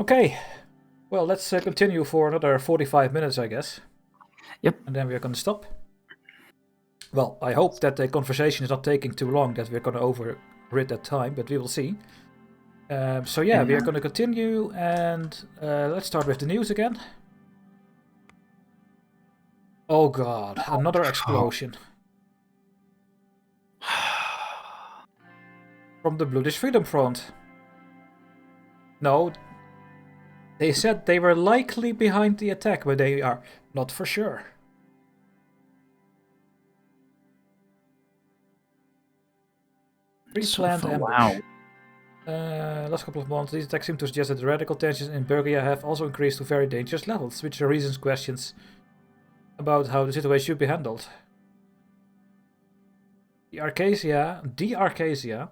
Okay, well, let's continue for another 45 minutes, I guess. Yep. And then we're going to stop. Well, I hope that the conversation is not taking too long, that we're going to overrid that time, but we will see. So yeah, we are going to continue, and let's start with the news again. Oh god, another explosion. From the British Freedom Front. No, they said they were likely behind the attack, but they are not for sure. Pre-planned ambush. Last couple of months, these attacks seem to suggest that the radical tensions in Bulgaria have also increased to very dangerous levels, which raises questions about how the situation should be handled. The Arcasia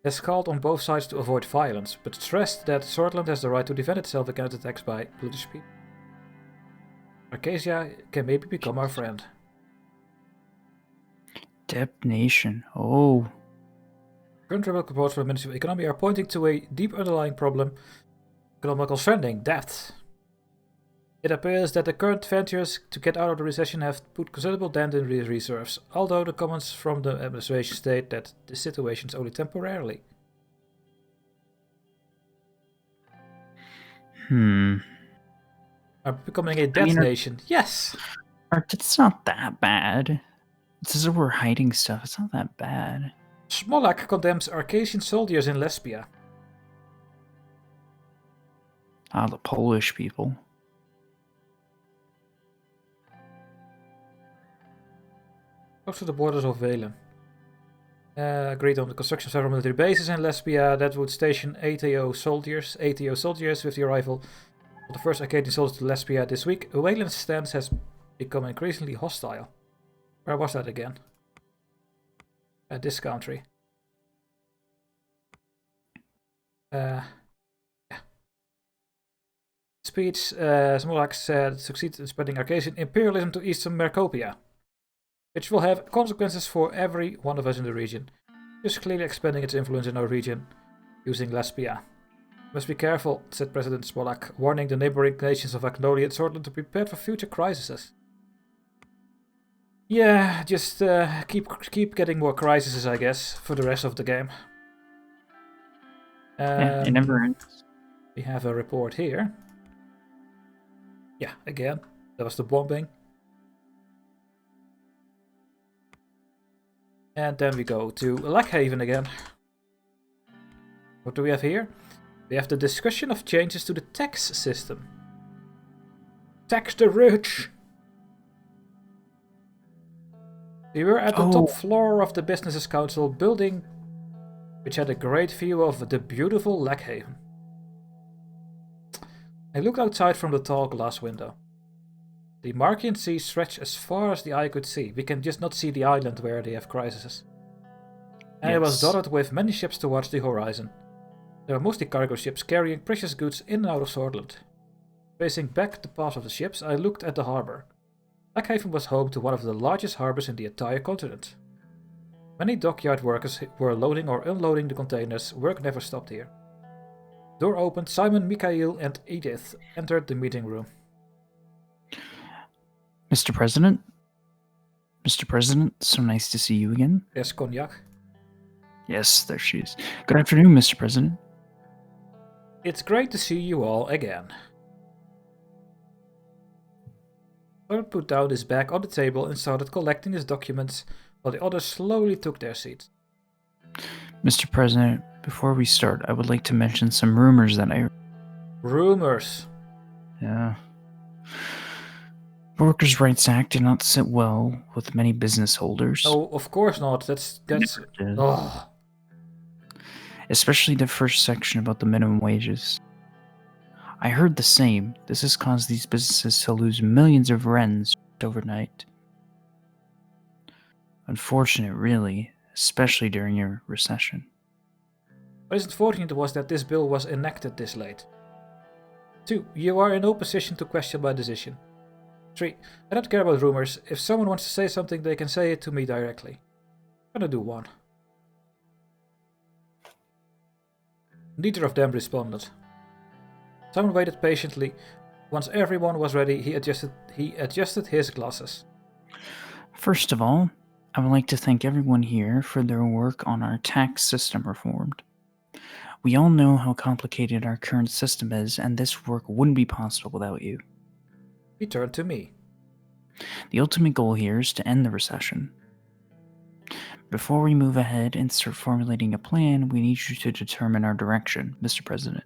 has called on both sides to avoid violence, but stressed that Sordland has the right to defend itself against attacks by British people. Arcasia can maybe become our friend. Dep Nation. Oh. Current rebel reports from the Ministry of Economy are pointing to a deep underlying problem, economical spending, debt. It appears that the current ventures to get out of the recession have put considerable dent in reserves, although the comments from the administration state that this situation is only temporarily. Are becoming a debt nation? Yes! It's not that bad. It's as if we're hiding stuff. It's not that bad. Smolak condemns Arcasian soldiers in Lesbia. Ah, the Polish people. Close to the borders of Velen. Agreed on the construction of several military bases in Lesbia that would station ATO soldiers with the arrival of the first Arcadian soldiers to Lesbia this week. Walen's stance has become increasingly hostile. Where was that again? This country. Yeah. Speech, Smolak said, succeeded in spreading Arcadian imperialism to eastern Mercopia, which will have consequences for every one of us in the region. Just clearly expanding its influence in our region, using Lesbia. Must be careful, said President Smolak, warning the neighboring nations of Agnolia and Sordland to be prepared for future crises. Yeah, just keep getting more crises, I guess, for the rest of the game. Yeah, it never ends. We have a report here. Yeah, again, that was the bombing. And then we go to Lackhaven again. What do we have here? We have the discussion of changes to the tax system. Tax the rich! We were at the top floor of the Businesses Council building, which had a great view of the beautiful Lackhaven. I looked outside from the tall glass window. The Markian Sea stretched as far as the eye could see. We can just not see the island where they have crises. And it was dotted with many ships towards the horizon. There were mostly cargo ships carrying precious goods in and out of Sordland. Facing back the path of the ships, I looked at the harbour. Lackhaven was home to one of the largest harbours in the entire continent. Many dockyard workers were loading or unloading the containers. Work never stopped here. Door opened. Simon, Mikhail, and Edith entered the meeting room. Mr. President? Mr. President, so nice to see you again. Yes, Cognac. Yes, there she is. Good afternoon, Mr. President. It's great to see you all again. Robert put down his bag on the table and started collecting his documents while the others slowly took their seats. Mr. President, before we start, I would like to mention some rumors that I heard. Rumors? Yeah. The Workers' Rights Act did not sit well with many business holders. Oh, of course not. That's oh. Especially the first section about the minimum wages. I heard the same. This has caused these businesses to lose millions of rents overnight. Unfortunate, really, especially during your recession. What is unfortunate was that this bill was enacted this late. 2. You are in no position to question my decision. 3. I don't care about rumors. If someone wants to say something, they can say it to me directly. I'm gonna do 1. Neither of them responded. Simon waited patiently. Once everyone was ready, he adjusted his glasses. First of all, I would like to thank everyone here for their work on our tax system reform. We all know how complicated our current system is, and this work wouldn't be possible without you. He turned to me. The ultimate goal here is to end the recession. Before we move ahead and start formulating a plan, we need you to determine our direction, Mr. President.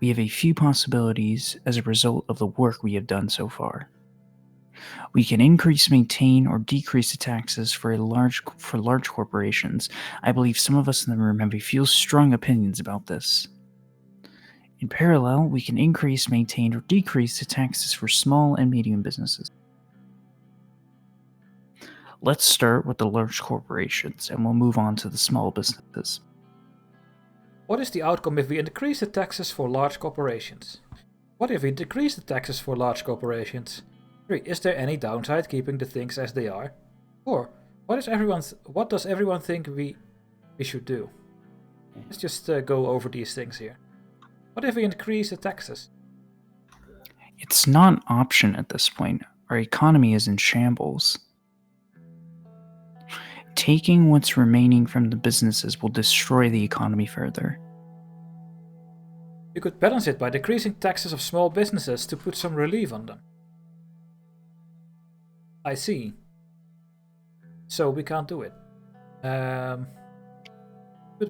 We have a few possibilities as a result of the work we have done so far. We can increase, maintain, or decrease the taxes for large corporations. I believe some of us in the room have a few strong opinions about this. In parallel, we can increase, maintain, or decrease the taxes for small and medium businesses. Let's start with the large corporations, and we'll move on to the small businesses. What is the outcome if we increase the taxes for large corporations? What if we decrease the taxes for large corporations? 3. Is there any downside keeping the things as they are? 4. What does everyone think we should do? Let's just go over these things here. What if we increase the taxes? It's not an option at this point. Our economy is in shambles. Taking what's remaining from the businesses will destroy the economy further. You could balance it by decreasing taxes of small businesses to put some relief on them. I see. So we can't do it. Could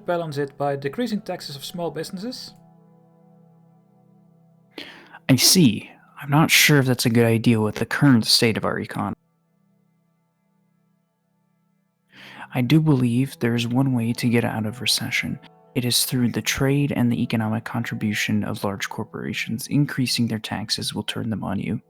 balance it by decreasing taxes of small businesses. I see. I'm not sure if that's a good idea with the current state of our economy. I do believe there is one way to get out of recession. It is through the trade and the economic contribution of large corporations. Increasing their taxes will turn them on you.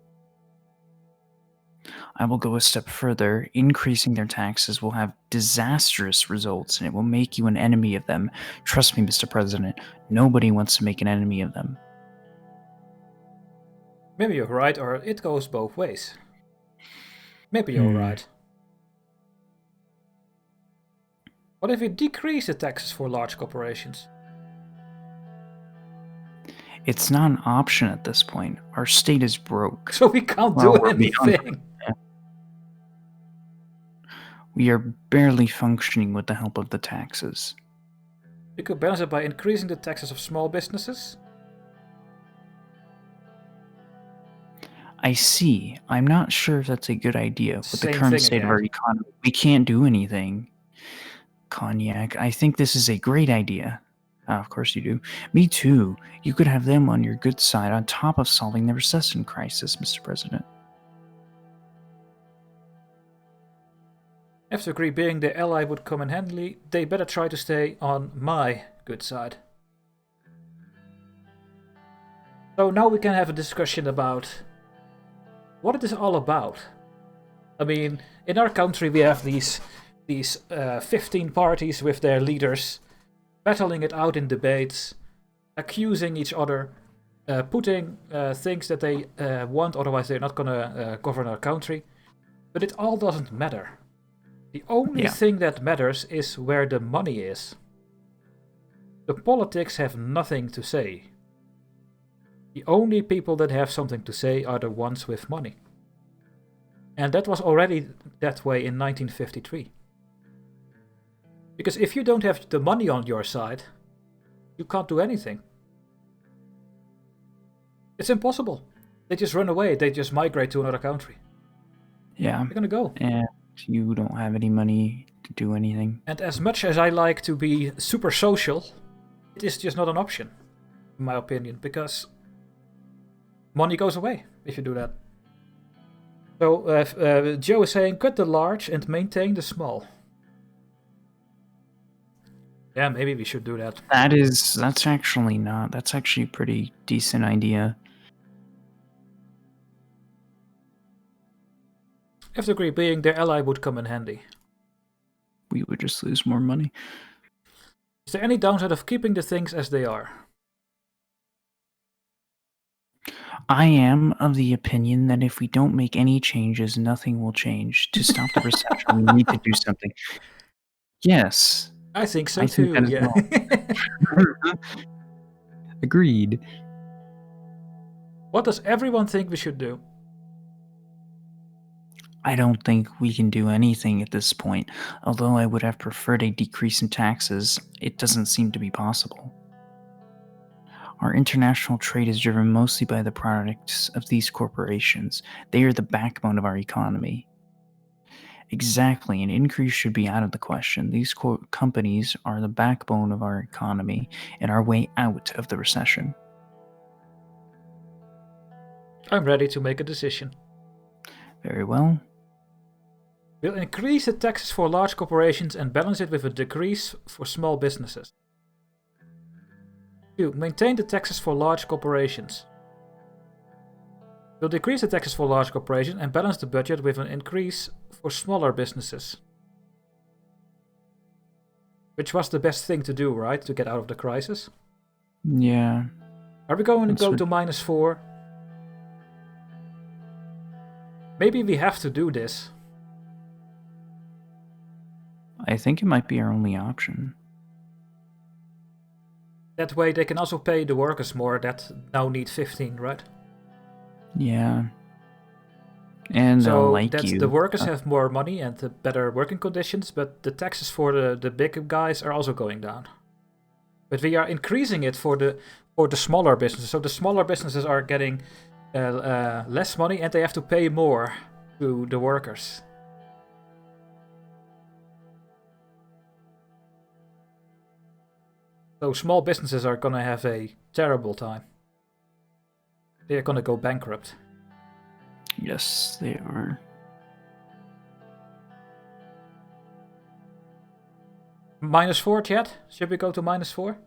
I will go a step further. Increasing their taxes will have disastrous results, and it will make you an enemy of them. Trust me, Mr. President, nobody wants to make an enemy of them. Maybe you're right, or it goes both ways. Maybe you're right. What if we decrease the taxes for large corporations? It's not an option at this point. Our state is broke. So we can't do anything. We are barely functioning with the help of the taxes. We could balance it by increasing the taxes of small businesses. I see. I'm not sure if that's a good idea. With the current state of our economy, we can't do anything. Cognac, I think this is a great idea. Of course you do. Me too. You could have them on your good side on top of solving the recession crisis, Mr. President. I have to agree, being the ally would come in handy. They better try to stay on my good side. So now we can have a discussion about what it is all about. I mean, in our country we have these 15 parties with their leaders battling it out in debates, accusing each other, putting things that they want, otherwise they're not gonna govern our country. But it all doesn't matter. The only thing that matters is where the money is. The politics have nothing to say. The only people that have something to say are the ones with money. And that was already that way in 1953. Because if you don't have the money on your side, you can't do anything. It's impossible. They just run away, they just migrate to another country. Yeah. They're gonna go. And you don't have any money to do anything. And as much as I like to be super social, it is just not an option, in my opinion, because money goes away if you do that. So Joe is saying, cut the large and maintain the small. Yeah, maybe we should do that. That's actually a pretty decent idea. I have to agree, being their ally would come in handy. We would just lose more money. Is there any downside of keeping the things as they are? I am of the opinion that if we don't make any changes, nothing will change. To stop the recession, we need to do something. Yes. I think so too, yeah. Agreed. What does everyone think we should do? I don't think we can do anything at this point. Although I would have preferred a decrease in taxes, it doesn't seem to be possible. Our international trade is driven mostly by the products of these corporations. They are the backbone of our economy. Exactly, an increase should be out of the question. These companies are the backbone of our economy and our way out of the recession. I'm ready to make a decision. Very well. We'll increase the taxes for large corporations and balance it with a decrease for small businesses. 2. Maintain the taxes for large corporations. We'll decrease the taxes for large corporations and balance the budget with an increase for smaller businesses. Which was the best thing to do, right? To get out of the crisis. Yeah. Are we going to go to -4? Maybe we have to do this. I think it might be our only option. That way they can also pay the workers more that now need 15, right? Yeah. And so like that you. The workers have more money and better working conditions, but the taxes for the big guys are also going down. But we are increasing it for the smaller businesses. So the smaller businesses are getting less money and they have to pay more to the workers. So small businesses are gonna have a terrible time. They're gonna go bankrupt. Yes, they are. -4 yet? Should we go to -4?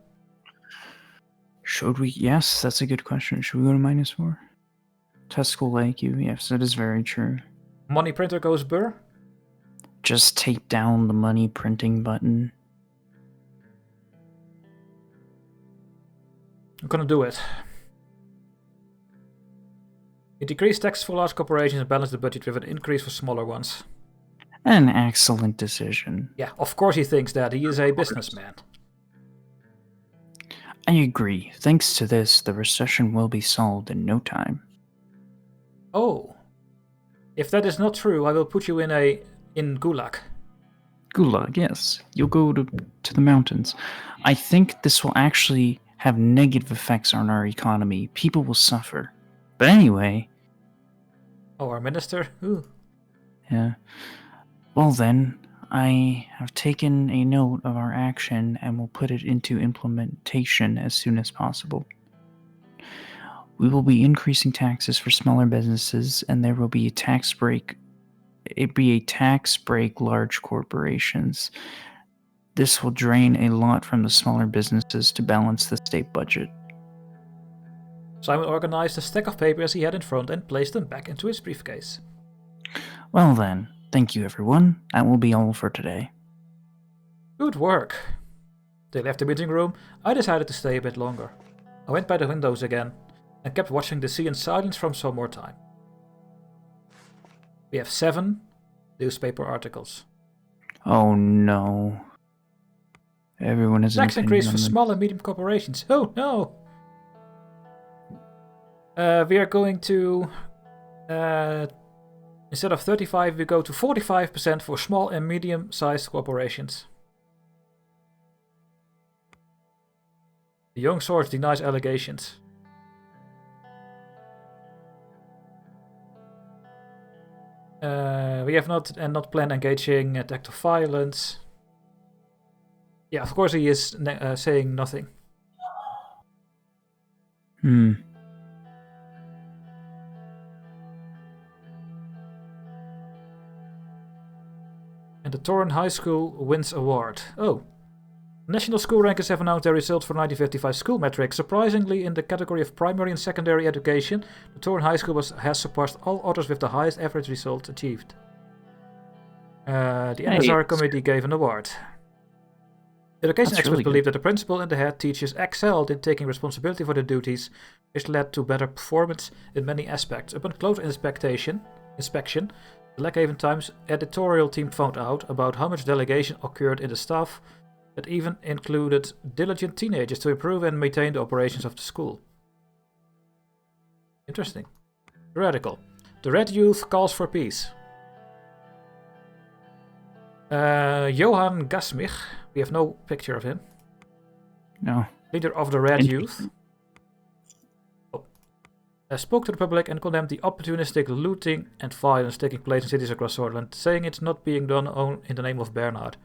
Should we? Yes, that's a good question. Should we go to -4? Test will like you. Yes, that is very true. Money printer goes burr? Just tape down the money printing button. I'm gonna do it. It decreased taxes for large corporations and balanced the budget with an increase for smaller ones. An excellent decision. Yeah, of course he thinks that. He is a businessman. I agree. Thanks to this, the recession will be solved in no time. Oh. If that is not true, I will put you in Gulag. Gulag, yes. You'll go to the mountains. I think this will actually have negative effects on our economy. People will suffer. But anyway... Oh, our minister? Ooh. Yeah. Well then, I have taken a note of our action and will put it into implementation as soon as possible. We will be increasing taxes for smaller businesses, and there will be a tax break. It be a tax break large corporations. This will drain a lot from the smaller businesses to balance the state budget. Simon organized a stack of papers he had in front and placed them back into his briefcase. Well then, thank you everyone. That will be all for today. Good work. They left the meeting room. I decided to stay a bit longer. I went by the windows again and kept watching the sea in silence for some more time. We have 7 newspaper articles. Oh no. Everyone is tax increase for small and medium corporations. Oh no! We are going to... instead of 35, we go to 45% for small and medium-sized corporations. The young source denies allegations. We have not planned engaging an act of violence. Yeah, of course he is saying nothing. And the Torren High School wins award. Oh. National school rankers have announced their results for 1955 school metrics. Surprisingly, in the category of primary and secondary education, the Torren High School has surpassed all others with the highest average results achieved. The NSR committee gave an award. Education experts believe that the principal and the head teachers excelled in taking responsibility for their duties, which led to better performance in many aspects. Upon close inspection, the Lakehaven Times editorial team found out about how much delegation occurred in the staff that even included diligent teenagers to improve and maintain the operations of the school. Interesting. Radical. The Red Youth calls for peace. Johan Gasmich. We have no picture of him. No. Leader of the Red Youth. Spoke to the public and condemned the opportunistic looting and violence taking place in cities across Sordland, saying it's not being done in the name of Bernhard.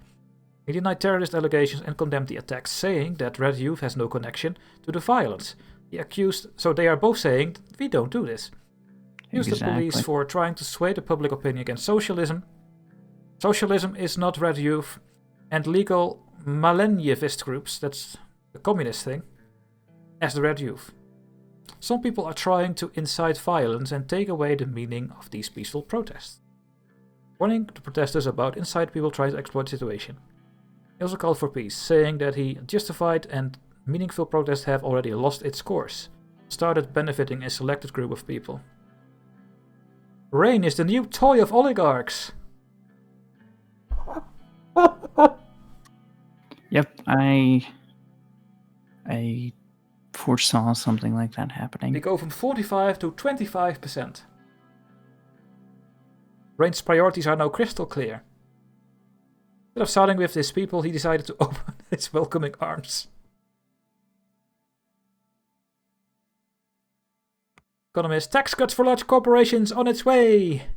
He denied terrorist allegations and condemned the attacks, saying that Red Youth has no connection to the violence. So they are both saying, we don't do this. Use the police for trying to sway the public opinion against socialism. Socialism is not Red Youth, and legal Millennialist groups, that's the communist thing, as the Red Youth. Some people are trying to incite violence and take away the meaning of these peaceful protests. Warning the protesters about inside people trying to exploit the situation. He also called for peace, saying that he justified and meaningful protests have already lost its course, started benefiting a selected group of people. Rayne is the new toy of oligarchs! Yep, I foresaw something like that happening. They go from 45 to 25%. Rayne's priorities are now crystal clear. Instead of siding with these people, he decided to open his welcoming arms. Economist, tax cuts for large corporations on its way!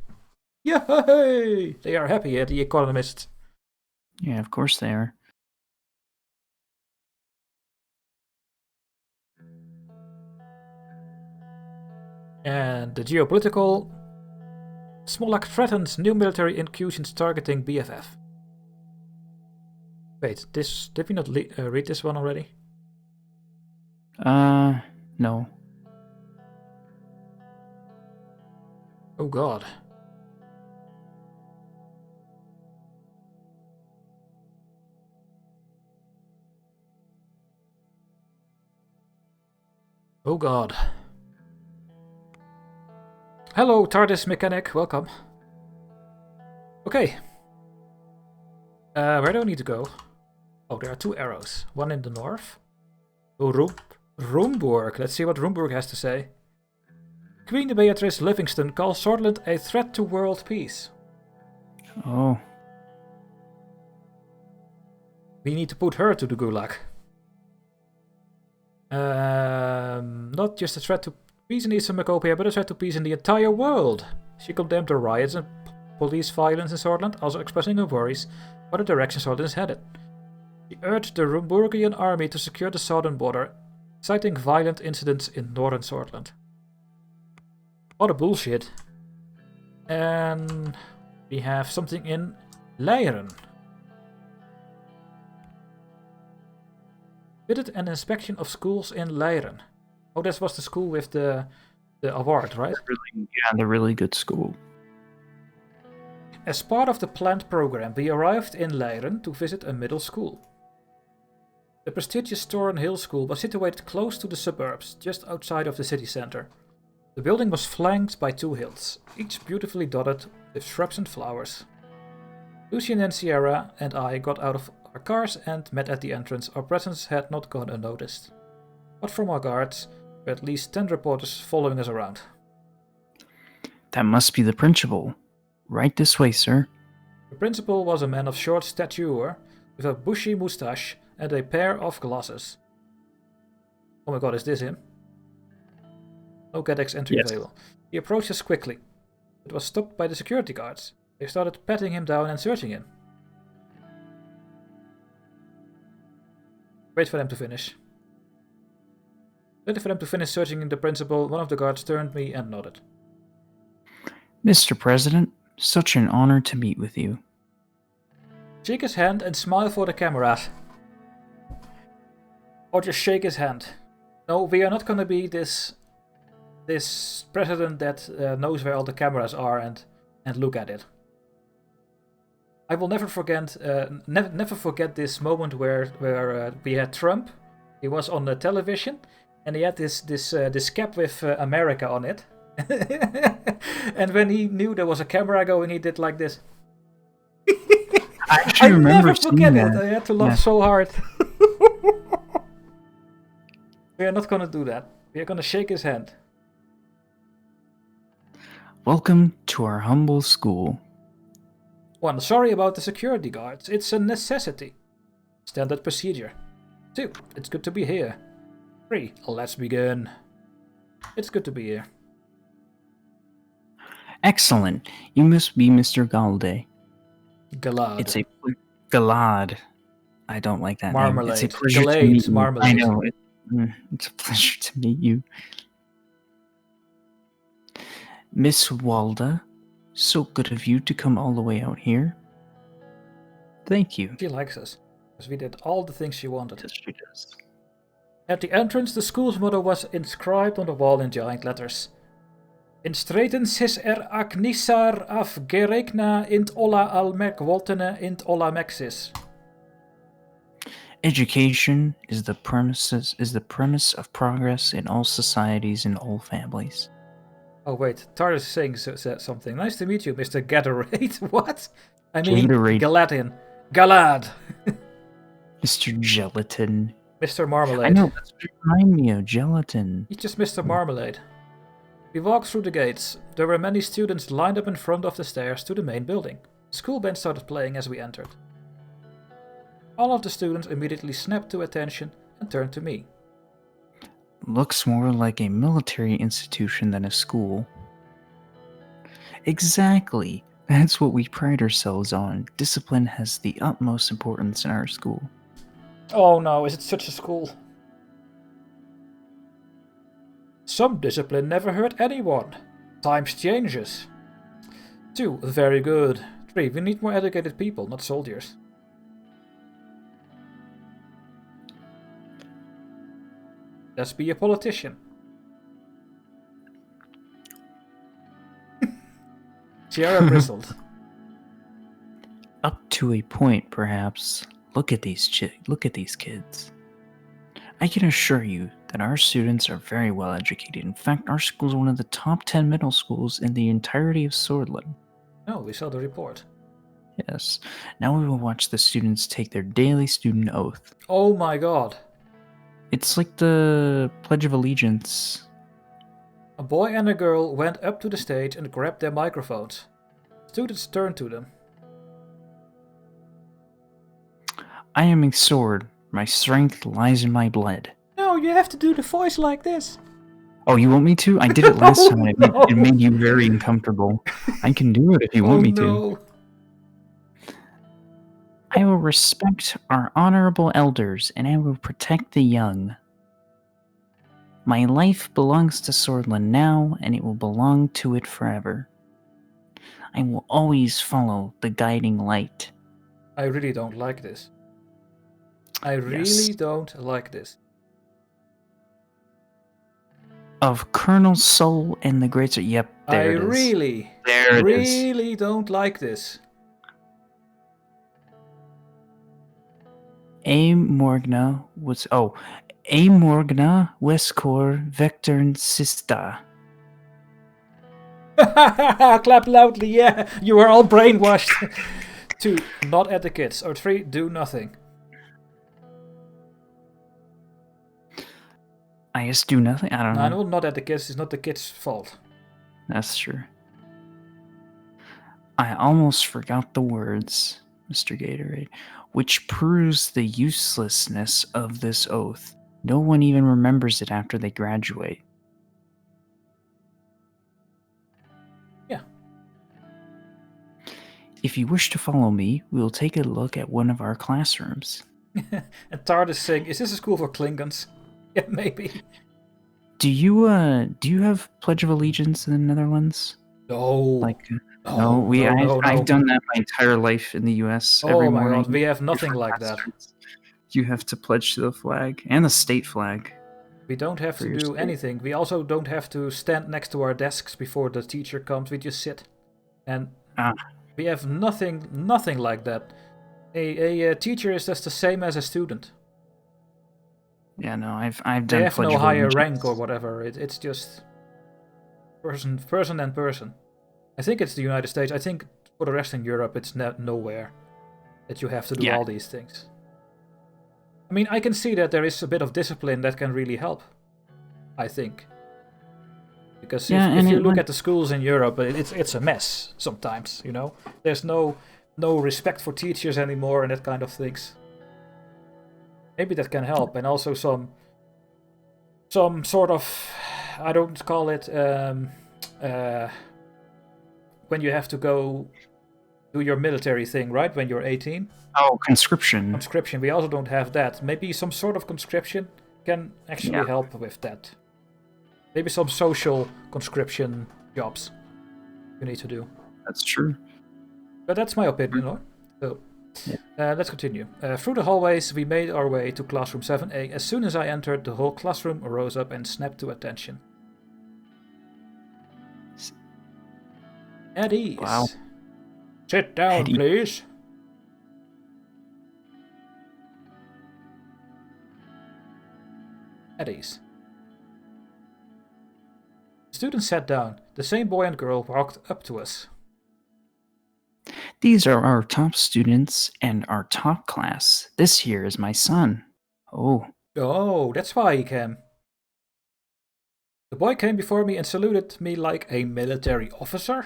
Yay! They are happy at The Economist. Yeah, of course they are. And the geopolitical... Smolak threatens new military incursions targeting BFF. Wait, did we not read this one already? No. Oh god. Oh god. Hello, TARDIS mechanic, welcome. Okay. Where do I need to go? Oh, there are two arrows. One in the north. Oh, Rumburg. Let's see what Rumburg has to say. Queen Beatrice Livingston calls Sordland a threat to world peace. Oh. We need to put her to the gulag. Not just a threat to peace in Eastern Macopia, but a threat to peace in the entire world. She condemned the riots and police violence in Sordland, also expressing her worries about the direction Sordland is headed. She urged the Rumburgian army to secure the southern border, citing violent incidents in northern Sordland. What a bullshit. And we have something in Leiren. Visit an inspection of schools in Leiren. Oh, that was the school with the award, right? The really good school. As part of the planned program, we arrived in Leiren to visit a middle school. The prestigious Toren Hill School was situated close to the suburbs, just outside of the city center. The building was flanked by two hills, each beautifully dotted with shrubs and flowers. Lucian and Sierra and I got out of our cars and met at the entrance. Our presence had not gone unnoticed. But from our guards, there were at least 10 reporters following us around. That must be the principal. Right this way, sir. The principal was a man of short stature, with a bushy moustache and a pair of glasses. Oh my god, is this him? No Gadex entry available. He approached us quickly, but was stopped by the security guards. They started patting him down and searching him. Wait for them to finish. Waiting for them to finish searching the principal, one of the guards turned me and nodded. Mr. President, such an honor to meet with you. Shake his hand and smile for the cameras. Or just shake his hand. No, we are not gonna be this president that knows where all the cameras are and look at it. I will never forget this moment where we had Trump. He was on the television and he had this cap with America on it. And when he knew there was a camera going, he did like this. I never forget it. I had to laugh so hard. We are not gonna do that. We are gonna shake his hand. Welcome to our humble school. 1. Sorry about the security guards. It's a necessity. Standard procedure. 2. It's good to be here. 3. Let's begin. It's good to be here. Excellent. You must be Mr. Galde. Galad. It's a Galad. I don't like that Marmalade. name. It's a pleasure Galade, to meet you. marmalade. I know. It's a pleasure to meet you. Miss Walda, so good of you to come all the way out here. Thank you. She likes us, because we did all the things she wanted. Yes, she does. At the entrance, the school's motto was inscribed on the wall in giant letters. In streten sis aknisar af gerekna int olla almek woltene int olla mexis. Education is the premise of progress in all societies and all families. Oh wait, Tardis saying said something. Nice to meet you, Mr. Gatorade. What? I mean, Gatorade. Galatin. Galad. Mr. Gelatin. Mr. Marmalade. I know, that's what you remind me of, Gelatin. He's just Mr. Marmalade. We walked through the gates. There were many students lined up in front of the stairs to the main building. The school band started playing as we entered. All of the students immediately snapped to attention and turned to me. Looks more like a military institution than a school. Exactly. That's what we pride ourselves on. Discipline has the utmost importance in our school. Oh no, is it such a school? Some discipline never hurt anyone. Times changes. 2. Very good. 3. We need more educated people, not soldiers. Let's be a politician. Sierra bristled. Up to a point, perhaps. Look at these kids. I can assure you that our students are very well educated. In fact, our school is one of the top 10 middle schools in the entirety of Sordland. No, we saw the report. Yes. Now we will watch the students take their daily student oath. Oh my god. It's like the Pledge of Allegiance. A boy and a girl went up to the stage and grabbed their microphones. Students turned to them. I am a sword. My strength lies in my blood. No, you have to do the voice like this. Oh, you want me to? I did it last Oh, time. no. It made you very uncomfortable. I can do it if you want me to. No. I will respect our honorable elders, and I will protect the young. My life belongs to Sordland now, and it will belong to it forever. I will always follow the guiding light. I really don't like this. I really don't like this. Of Colonel Soll and the Great... Yep, there it is. I really don't like this. A Morgna Westcor Vectern Sista. Clap loudly, yeah. You are all brainwashed. 2. Not at the kids. Or 3. Do nothing. I guess do nothing? I don't know. No, not at the kids. It's not the kids' fault. That's true. I almost forgot the words, Mr. Gatorade, which proves the uselessness of this oath. No one even remembers it after they graduate. Yeah. If you wish to follow me, we will take a look at one of our classrooms. And Tard is saying, is this a school for Klingons? Yeah, maybe. Do you have Pledge of Allegiance in the Netherlands? No. No, I've done that my entire life in the US. Every morning. God, we have nothing like that. You have to pledge to the flag and the state flag. We don't have to do anything. We also don't have to stand next to our desks before the teacher comes. We just sit. And we have nothing like that. A teacher is just the same as a student. Yeah, no, I've done. They have no higher rank or whatever. It's just person and person. I think it's the United States. I think for the rest in Europe, it's nowhere that you have to do all these things. I mean, I can see that there is a bit of discipline that can really help. I think. Because Yeah, if and you look at the schools in Europe, it's a mess sometimes. There's no respect for teachers anymore and that kind of things. Maybe that can help, and also some sort of, I don't call it when you have to go do your military thing, right? When you're 18. Oh, conscription. Conscription. We also don't have that. Maybe some sort of conscription can actually help with that. Maybe some social conscription jobs you need to do. That's true. But that's my opinion, no? So, let's continue. Through the hallways, we made our way to classroom 7A. As soon as I entered, the whole classroom rose up and snapped to attention. At ease. Wow. Sit down, please. At ease. The students sat down. The same boy and girl walked up to us. These are our top students and our top class. This here is my son. Oh. Oh, that's why he came. The boy came before me and saluted me like a military officer.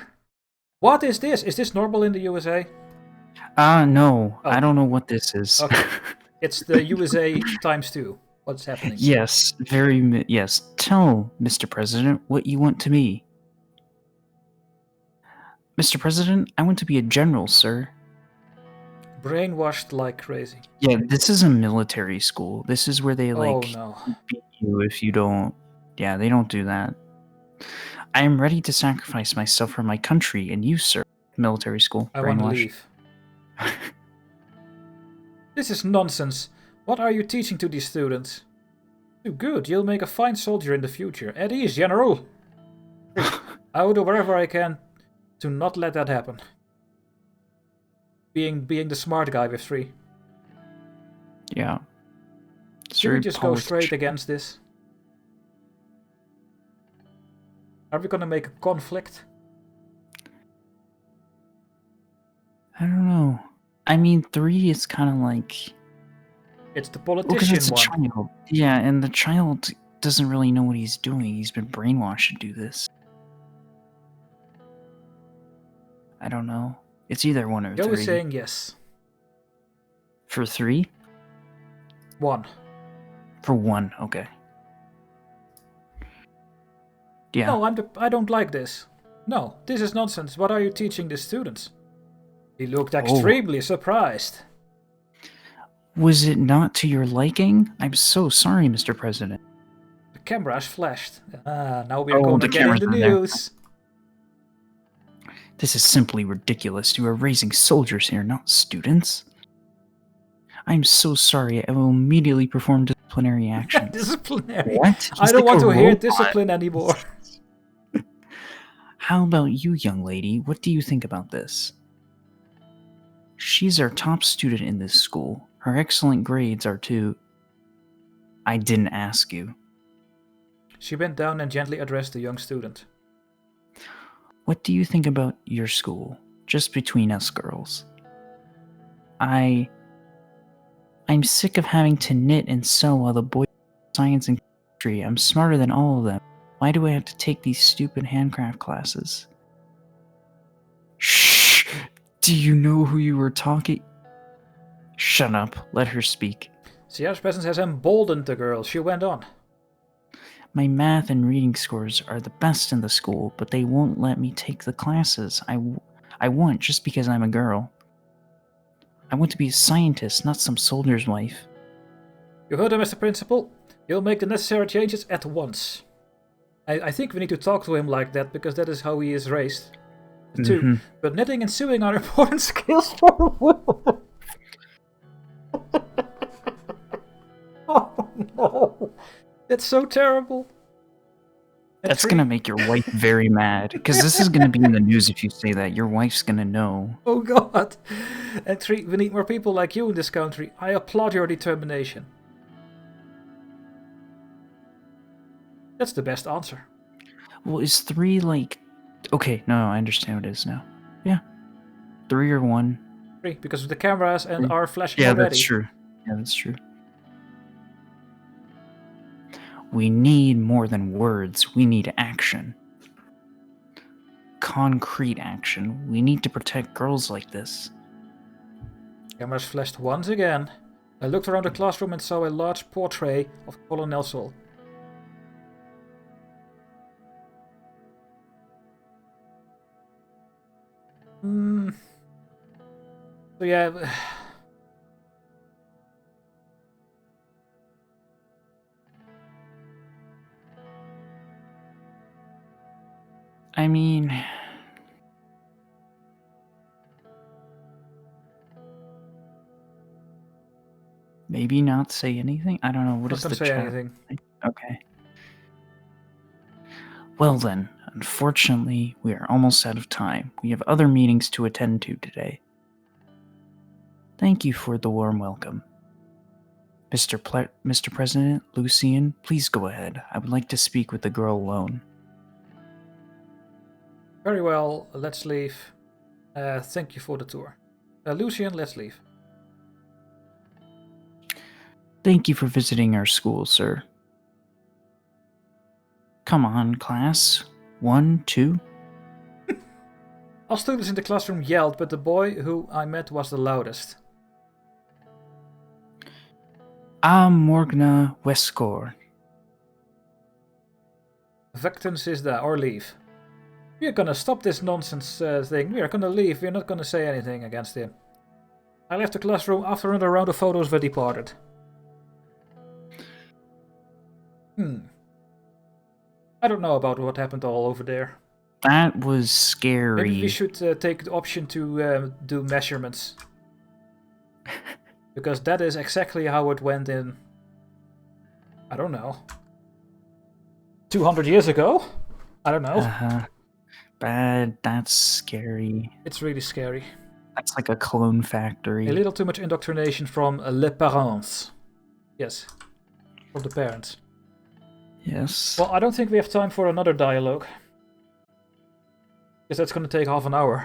What is this? Is this normal in the USA? No. Oh. I don't know what this is. Okay. It's the USA times 2. What's happening? Yes, yes. Tell Mr. President what you want to be. Mr. President, I want to be a general, sir. Brainwashed like crazy. Yeah, this is a military school. This is where they beat you if you don't. Yeah, they don't do that. I am ready to sacrifice myself for my country and you, sir. Military school. I want to leave. This is nonsense. What are you teaching to these students? Too good. You'll make a fine soldier in the future. At ease, General. I will do whatever I can to not let that happen. Being the smart guy with 3. Yeah. Should we just go straight against this? Are we gonna make a conflict? I don't know. I mean, 3 is kind of like... It's the politician it's a child. Yeah, and the child doesn't really know what he's doing. He's been brainwashed to do this. I don't know. It's either 1 or 3. Joe is saying yes. For 3? 1. For 1, okay. Yeah. No, I don't like this. No, this is nonsense. What are you teaching the students? He looked extremely surprised. Was it not to your liking? I'm so sorry, Mr. President. The cameras flashed. Now we're going to get in the news. This is simply ridiculous. You are raising soldiers here, not students. I'm so sorry. I will immediately perform disciplinary action. Disciplinary? What? I don't want to hear discipline anymore. How about you, young lady? What do you think about this? She's our top student in this school. Her excellent grades are too... I didn't ask you. She bent down and gently addressed the young student. What do you think about your school? Just between us girls. I'm sick of having to knit and sew while the boys science and chemistry. I'm smarter than all of them. Why do I have to take these stupid handcraft classes? Shh! Do you know who you were talking? Shut up. Let her speak. Sierra's presence has emboldened the girl. She went on. My math and reading scores are the best in the school, but they won't let me take the classes I want just because I'm a girl. I want to be a scientist, not some soldier's wife. You heard her, Mr. Principal. You'll make the necessary changes at once. I think we need to talk to him like that, because that is how he is raised. Too. But knitting and sewing are important skills for a woman. Oh no. That's so terrible. That's gonna make your wife very mad, because this is gonna be in the news if you say that. Your wife's gonna know. Oh god. And 3, we need more people like you in this country. I applaud your determination. That's the best answer. Well, is 3 like... Okay, no, I understand what it is now. Yeah. 3 or 1. 3, because of the cameras and our flashing already. Yeah, that's true. Yeah, that's true. We need more than words. We need action. concrete action. We need to protect girls like this. Cameras flashed once again. I looked around the classroom and saw a large portrait of Colonel Soll. So yeah... I mean... maybe not say anything? I don't know. What is the say chat? anything. Okay. Well then, unfortunately, we are almost out of time. We have other meetings to attend to today. Thank you for the warm welcome. Mr. President, Lucian, please go ahead. I would like to speak with the girl alone. Very well, let's leave. Thank you for the tour. Lucian, let's leave. Thank you for visiting our school, sir. Come on, class. 1, 2. All students in the classroom yelled, but the boy who I met was the loudest. Morgna Westcor. Vectans is that, or leave. We are gonna stop this nonsense thing. We are gonna leave. We are not gonna say anything against him. I left the classroom after another round of photos were departed. I don't know about what happened all over there. That was scary. Maybe we should take the option to do measurements. Because that is exactly how it went in... I don't know. 200 years ago? I don't know. Bad. That's scary. It's really scary. That's like a clone factory. A little too much indoctrination from les parents. Yes. From the parents. Yes. Well, I don't think we have time for another dialogue. Because that's going to take half an hour.